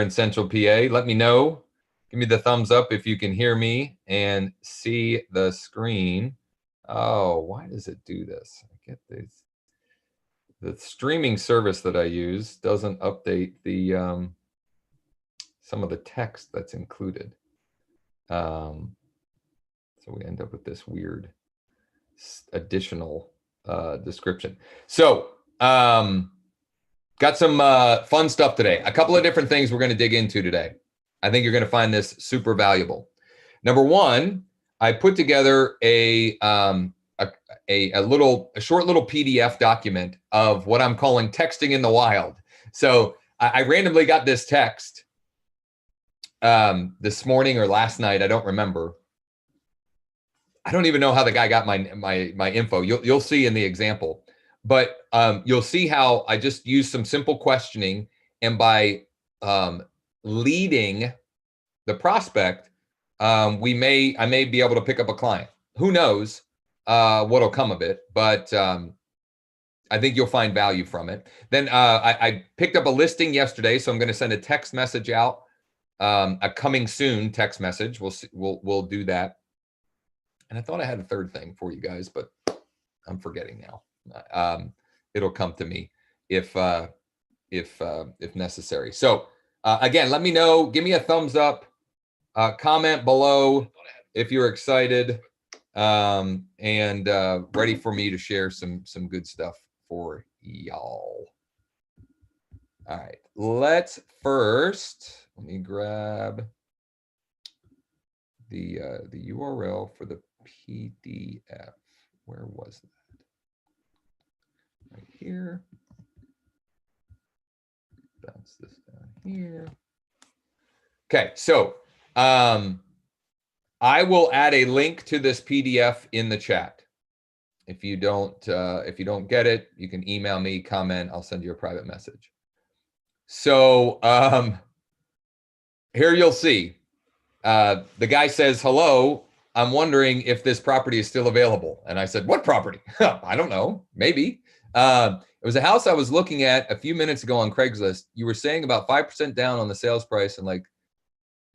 in Central PA. Let me know. Give me the thumbs up if you can hear me and see the screen. Oh, why does it do this? I get this. The streaming service that I use doesn't update the some of the text that's included. So we end up with this weird additional description. So got some fun stuff today. A couple of different things we're going to dig into today. I think you're going to find this super valuable. Number one, I put together a short little PDF document of what I'm calling texting in the wild. So I randomly got this text this morning or last night. I don't remember. I don't even know how the guy got my info. You'll see in the example. But you'll see how I just use some simple questioning, and by leading the prospect, I may be able to pick up a client. Who knows what'll come of it? But I think you'll find value from it. Then I picked up a listing yesterday, so I'm going to send a text message out, a coming soon text message. We'll do that. And I thought I had a third thing for you guys, but I'm forgetting now. It'll come to me if necessary. So again, let me know. Give me a thumbs up. Comment below if you're excited and ready for me to share some good stuff for y'all. All right, let me grab the URL for the PDF. Where was that? Right here. Bounce this down here. Okay, so I will add a link to this PDF in the chat. If you don't get it, you can email me, comment. I'll send you a private message. So here you'll see the guy says, "Hello, I'm wondering if this property is still available." And I said, "What property?" I don't know. Maybe. It was a house I was looking at a few minutes ago on Craigslist. You were saying about 5% down on the sales price and like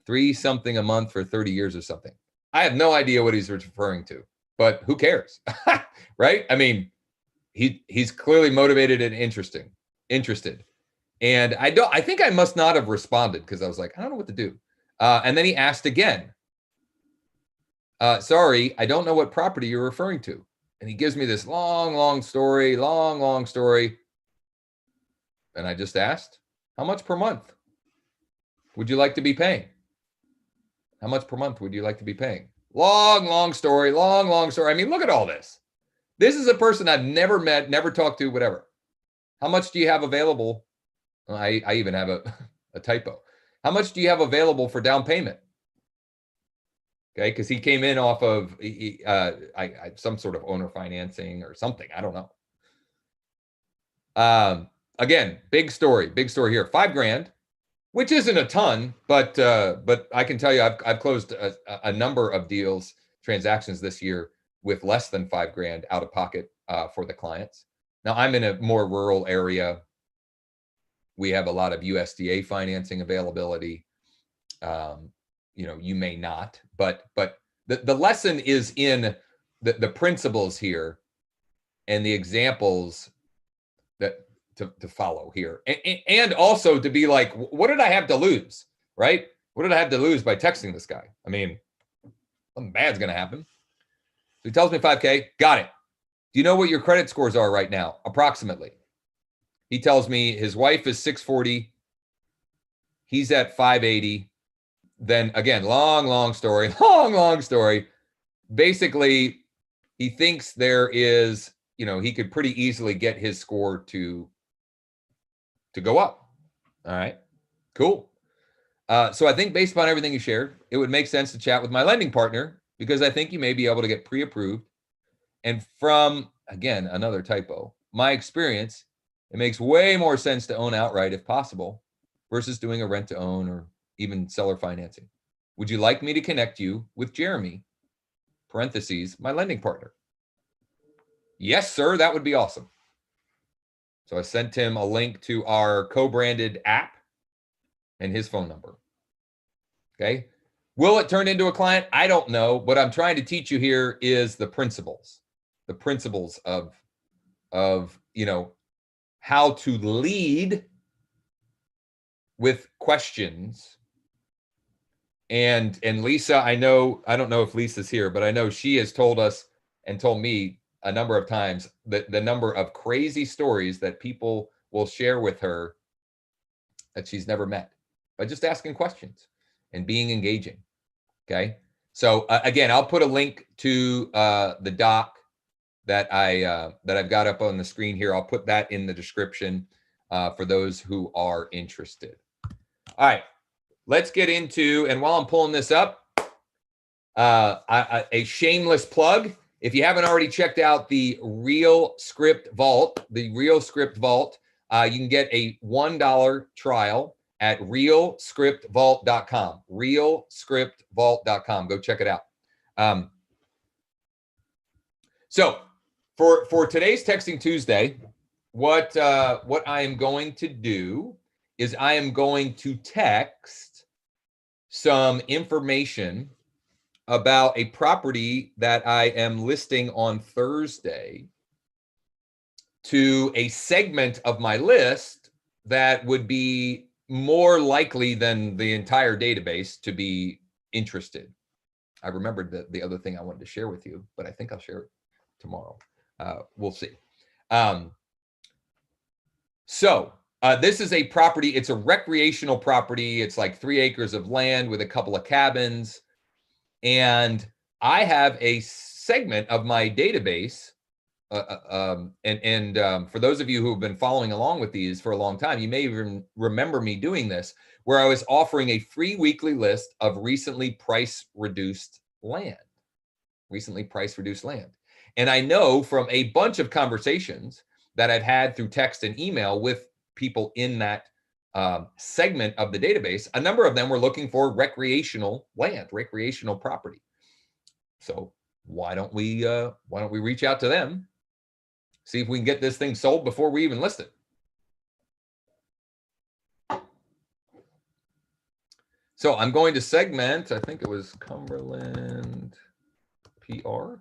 $3 something a month for 30 years or something. I have no idea what he's referring to, but who cares? Right? I mean, he's clearly motivated and interested. And I think I must not have responded because I was like, I don't know what to do. And then he asked again, sorry, I don't know what property you're referring to. And he gives me this long story. And I just asked, how much per month would you like to be paying? How much per month would you like to be paying? Long story. I mean, look at all this. This is a person I've never met, never talked to, whatever. How much do you have available? I even have a typo. How much do you have available for down payment? Okay, because he came in off of some sort of owner financing or something. I don't know. Again, big story here. $5,000, which isn't a ton, but I can tell you I've closed a number of transactions this year with less than $5,000 out of pocket for the clients. Now I'm in a more rural area. We have a lot of USDA financing availability. You may not, but the lesson is in the principles here and the examples that to follow here, and also to be like, what did I have to lose, right? What did I have to lose by texting this guy? I mean, nothing bad's gonna happen. So he tells me 5K. Got it. Do you know what your credit scores are right now, approximately? He tells me his wife is 640. He's at 580. Then again, long story. Basically, he thinks there is, he could pretty easily get his score to go up. All right, cool. So I think based upon everything you shared, it would make sense to chat with my lending partner because I think you may be able to get pre-approved. And from, again, another typo, my experience, it makes way more sense to own outright if possible versus doing a rent to own or even seller financing. Would you like me to connect you with Jeremy, parentheses, my lending partner? Yes, sir, that would be awesome. So I sent him a link to our co-branded app and his phone number. Okay. Will it turn into a client? I don't know. What I'm trying to teach you here is the principles of, you know, how to lead with questions. And Lisa, I don't know if Lisa's here, but I know she has told us and told me a number of times that the number of crazy stories that people will share with her that she's never met by just asking questions and being engaging. Okay. So again, I'll put a link to the doc that I've got up on the screen here. I'll put that in the description for those who are interested. All right, let's get into, and while I'm pulling this up, a shameless plug. If you haven't already checked out the Real Script Vault, you can get a $1 trial at realscriptvault.com. Realscriptvault.com. Go check it out. So for today's Texting Tuesday, what I am going to do is I am going to text some information about a property that I am listing on Thursday to a segment of my list that would be more likely than the entire database to be interested. I remembered the other thing I wanted to share with you, but I think I'll share it tomorrow. We'll see. This is a property. It's a recreational property. It's like 3 acres of land with a couple of cabins. And I have a segment of my database. For those of you who have been following along with these for a long time, you may even remember me doing this, where I was offering a free weekly list of recently price reduced land. And I know from a bunch of conversations that I've had through text and email with people in that segment of the database, a number of them were looking for recreational land, recreational property. So why don't we reach out to them, see if we can get this thing sold before we even list it. So I'm going to segment, I think it was Cumberland PR.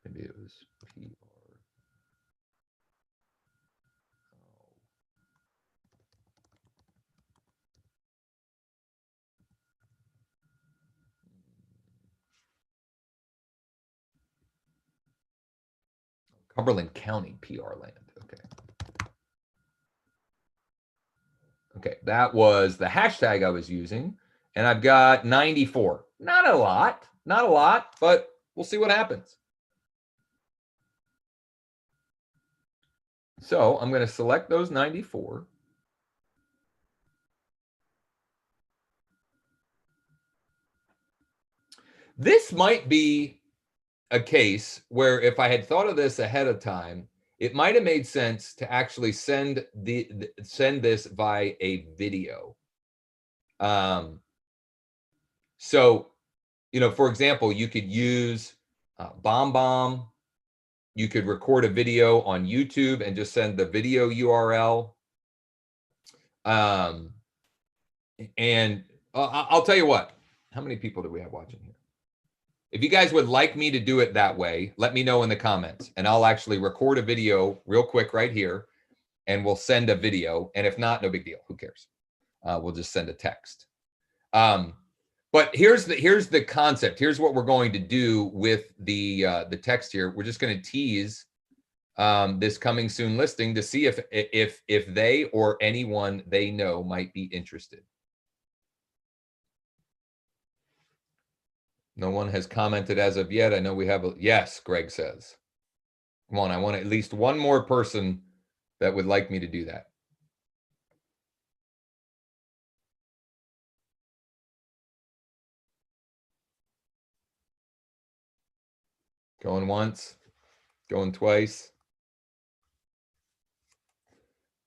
Maybe it was PR. Cumberland County PR land. Okay, that was the hashtag I was using, and I've got 94. Not a lot, but we'll see what happens. So I'm going to select those 94. This might be a case where if I had thought of this ahead of time, it might have made sense to actually send this via a video. So, you know, for example, you could use BombBomb. You could record a video on YouTube and just send the video URL. And I'll tell you what, how many people do we have watching here? If you guys would like me to do it that way, let me know in the comments, and I'll actually record a video real quick right here, and we'll send a video. And if not, no big deal. Who cares? We'll just send a text. But here's the concept. Here's what we're going to do with the text here. We're just going to tease this coming soon listing to see if they or anyone they know might be interested. No one has commented as of yet. I know we have yes, Greg says. Come on, I want at least one more person that would like me to do that. Going once, going twice.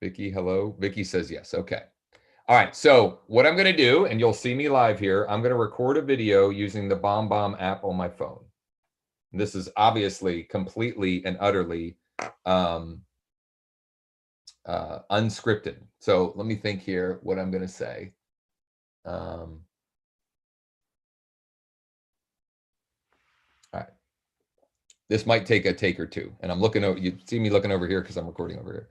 Vicky, hello. Vicky says yes. Okay. All right. So what I'm going to do, and you'll see me live here, I'm going to record a video using the BombBomb app on my phone. This is obviously completely and utterly unscripted. So let me think here what I'm going to say. All right. This might take a take or two. And I'm looking over, you see me looking over here because I'm recording over here.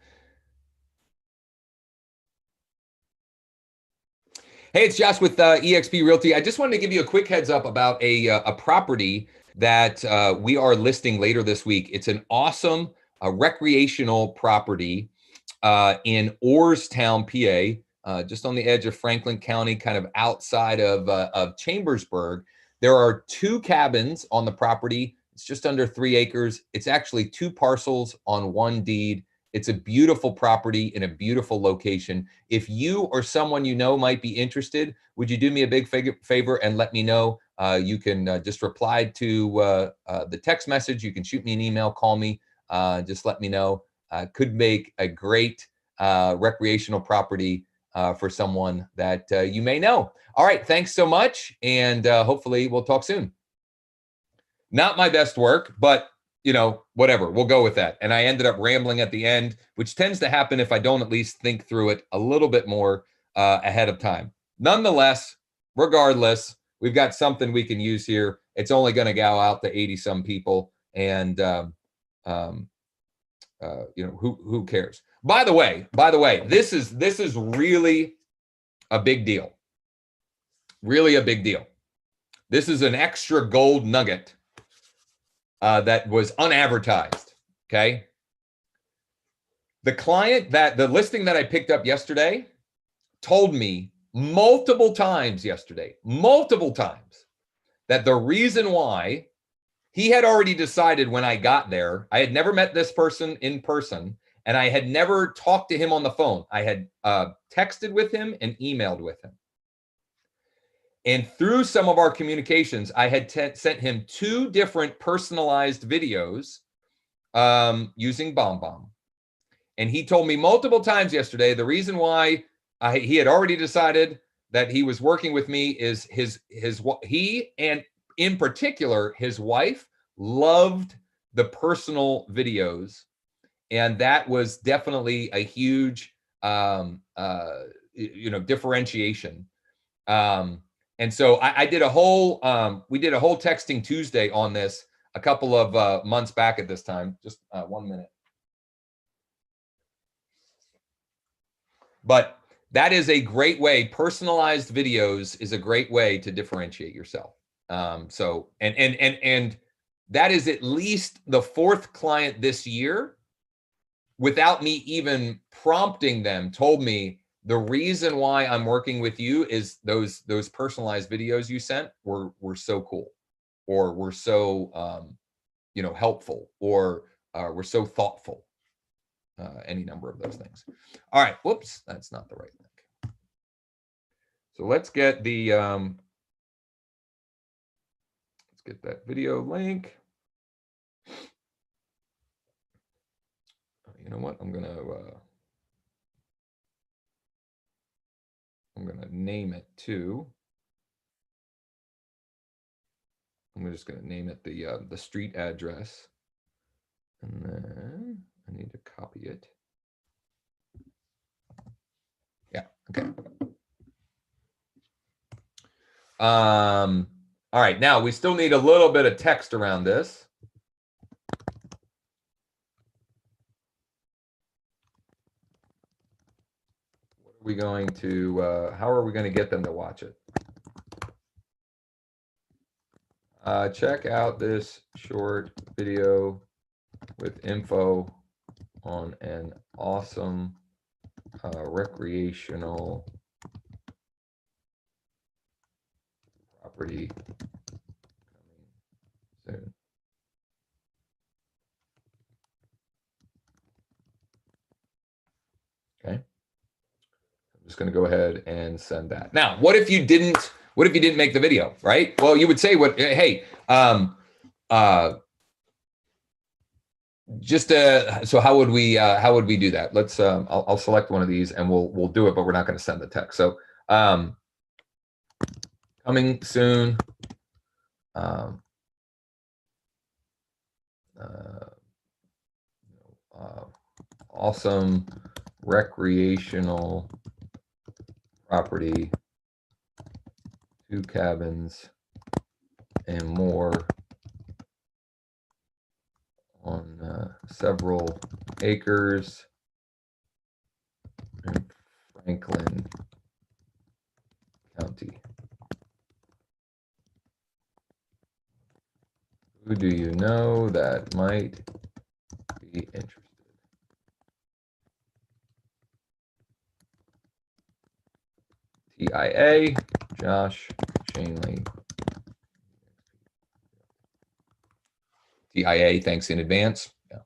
Hey, it's Josh with eXp Realty. I just wanted to give you a quick heads up about a property that we are listing later this week. It's an awesome recreational property in Orrstown, PA, just on the edge of Franklin County, kind of outside of Chambersburg. There are 2 cabins on the property. It's just under 3 acres. It's actually 2 parcels on 1 deed. It's a beautiful property in a beautiful location. If you or someone you know might be interested, would you do me a big favor and let me know? You can just reply to the text message. You can shoot me an email, call me, just let me know. Could make a great recreational property for someone that you may know. All right, thanks so much, and hopefully we'll talk soon. Not my best work, but you know, whatever, we'll go with that. And I ended up rambling at the end, which tends to happen if I don't at least think through it a little bit more ahead of time. Nonetheless, regardless, we've got something we can use here. It's only going to go out to 80 some people, and you know, who cares? By the way, this is really a big deal. Really a big deal. This is an extra gold nugget that was unadvertised. Okay. The listing that I picked up yesterday told me multiple times yesterday, that the reason why he had already decided when I got there, I had never met this person in person, and I had never talked to him on the phone. I had texted with him and emailed with him. And through some of our communications, I had sent him 2 different personalized videos using BombBomb. And he told me multiple times yesterday, the reason why he had already decided that he was working with me is he, and in particular, his wife, loved the personal videos. And that was definitely a huge, you know, differentiation. And so I did a whole, we did a whole texting Tuesday on this a couple of months back at this time. Just 1 minute. But that is a great way. Personalized videos is a great way to differentiate yourself. So, and that is at least the 4th client this year, without me even prompting them, told me, the reason why I'm working with you is those personalized videos you sent were so cool, or were so you know, helpful, or were so thoughtful. Any number of those things. All right, whoops, that's not the right link. So let's get the let's get that video link. You know what? I'm gonna name it too. I'm just gonna name it the street address, and then I need to copy it. Yeah, okay. All right, now we still need a little bit of text around this. What are we going to, how are we going to get them to watch it? Check out this short video with info on an awesome recreational property coming soon. Okay. I'm just going to go ahead and send that. Now, what if you didn't make the video, right? Well, you would say, hey, just so how would we do that? Let's I'll select one of these and we'll do it, but we're not going to send the text. So coming soon, awesome recreational property, 2 cabins and more on several acres in Franklin County. Who do you know that might be interested? TIA, Josh Shanley. TIA, thanks in advance. Yeah.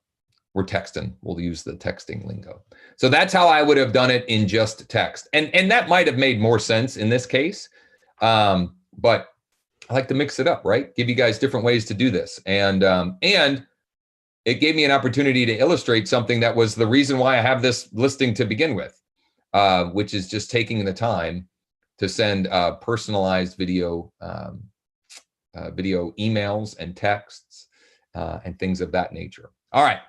We're texting. We'll use the texting lingo. So that's how I would have done it in just text. And that might have made more sense in this case. But I like to mix it up, right? Give you guys different ways to do this. And it gave me an opportunity to illustrate something that was the reason why I have this listing to begin with, which is just taking the time to send personalized video emails and texts and things of that nature. All right.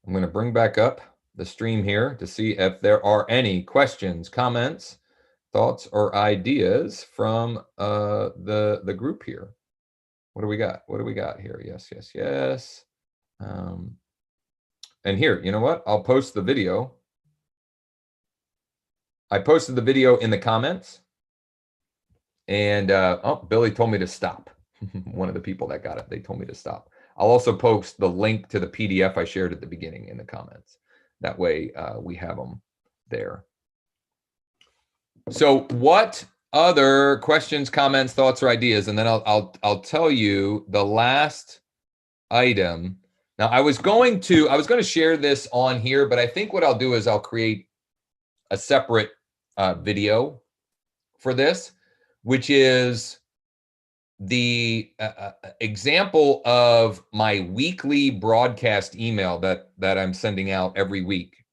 I'm going to bring back up the stream here to see if there are any questions, comments, thoughts, or ideas from the group here. What do we got? What do we got here? Yes, yes, yes. And here, you know what? I'll post the video. I posted the video in the comments. And oh, Billy told me to stop. One of the people that got it, they told me to stop. I'll also post the link to the PDF I shared at the beginning in the comments. That way we have them there. So what other questions, comments, thoughts, or ideas? And then I'll tell you the last item. Now I was going to share this on here, but I think what I'll do is I'll create a separate video for this, which is the example of my weekly broadcast email that I'm sending out every week.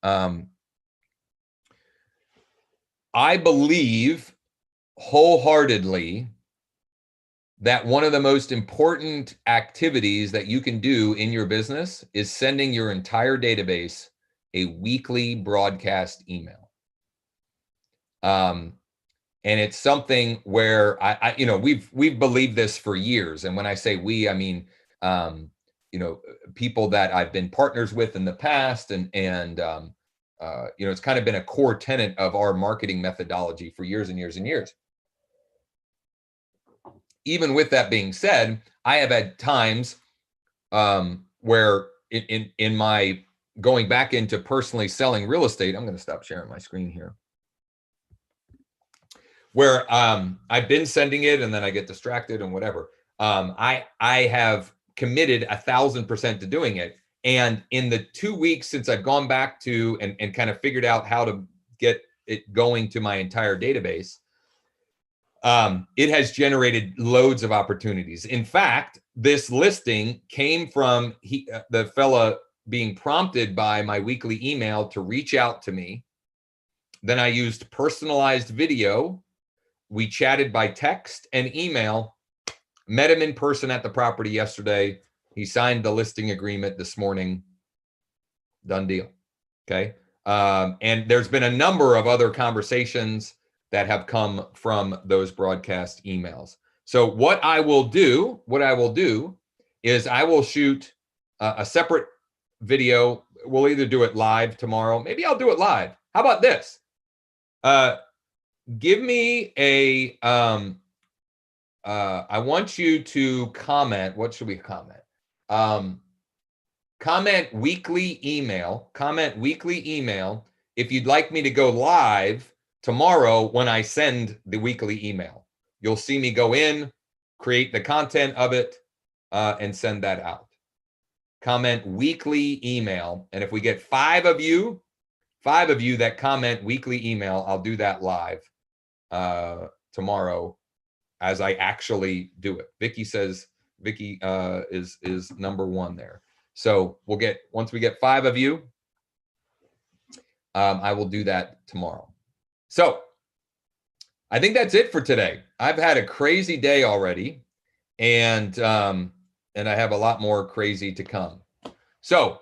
I believe wholeheartedly that one of the most important activities that you can do in your business is sending your entire database a weekly broadcast email. And it's something where we've believed this for years. And when I say we, I mean, people that I've been partners with in the past, and it's kind of been a core tenet of our marketing methodology for years and years and years. Even with that being said, I have had times where in my going back into personally selling real estate, I'm going to stop sharing my screen here, where I've been sending it and then I get distracted and whatever. I have committed 1,000% to doing it. And in the 2 weeks since I've gone back to and kind of figured out how to get it going to my entire database, it has generated loads of opportunities. In fact, this listing came from the fella being prompted by my weekly email to reach out to me. Then I used personalized video. We chatted by text and email, met him in person at the property yesterday. He signed the listing agreement this morning. Done deal. Okay. And there's been a number of other conversations that have come from those broadcast emails. So what I will do is I will shoot a separate video. We'll either do it live tomorrow. Maybe I'll do it live. How about this? Give me a, I want you to comment. What should we comment? Comment weekly email if you'd like me to go live tomorrow when I send the weekly email. You'll see me go in, create the content of it, and send that out. Comment weekly email. And if we get 5 of you that comment weekly email, I'll do that live tomorrow as I actually do it. Vicky says, Vicky is number 1 there. So once we get 5 of you, I will do that tomorrow. So I think that's it for today. I've had a crazy day already. And and I have a lot more crazy to come. So,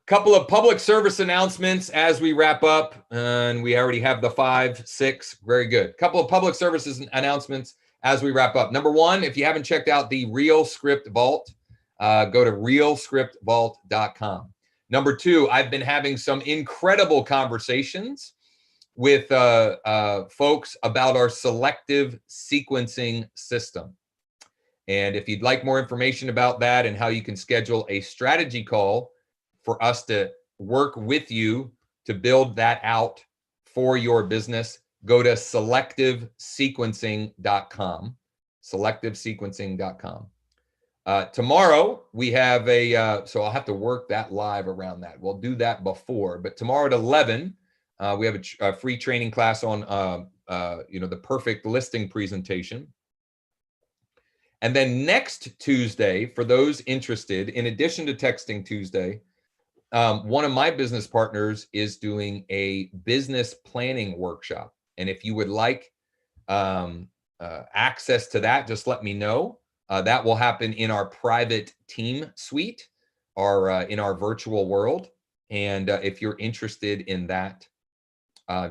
couple of public service announcements as we wrap up, and we already have the 5, 6. Very good. Couple of public services announcements as we wrap up. Number one, if you haven't checked out the Real Script Vault, go to realscriptvault.com. Number two, I've been having some incredible conversations with folks about our selective sequencing system. And if you'd like more information about that and how you can schedule a strategy call for us to work with you to build that out for your business, go to selectivesequencing.com. Selectivesequencing.com. Tomorrow we have so I'll have to work that live around that. We'll do that before, but tomorrow at 11, we have a free training class on, the perfect listing presentation. And then next Tuesday, for those interested, in addition to Texting Tuesday, one of my business partners is doing a business planning workshop. And if you would like access to that, just let me know. That will happen in our private team suite or in our virtual world. And if you're interested in that,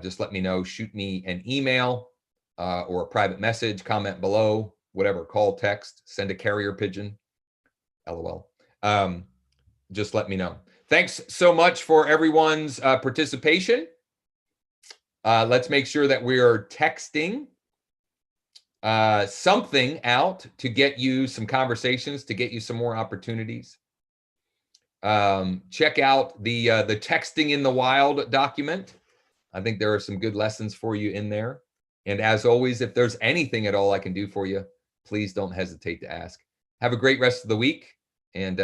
just let me know. Shoot me an email or a private message, comment below, whatever, call, text, send a carrier pigeon, LOL. Just let me know. Thanks so much for everyone's participation. Let's make sure that we are texting something out to get you some conversations, to get you some more opportunities. Check out the Texting in the Wild document. I think there are some good lessons for you in there. And as always, if there's anything at all I can do for you, please don't hesitate to ask. Have a great rest of the week, and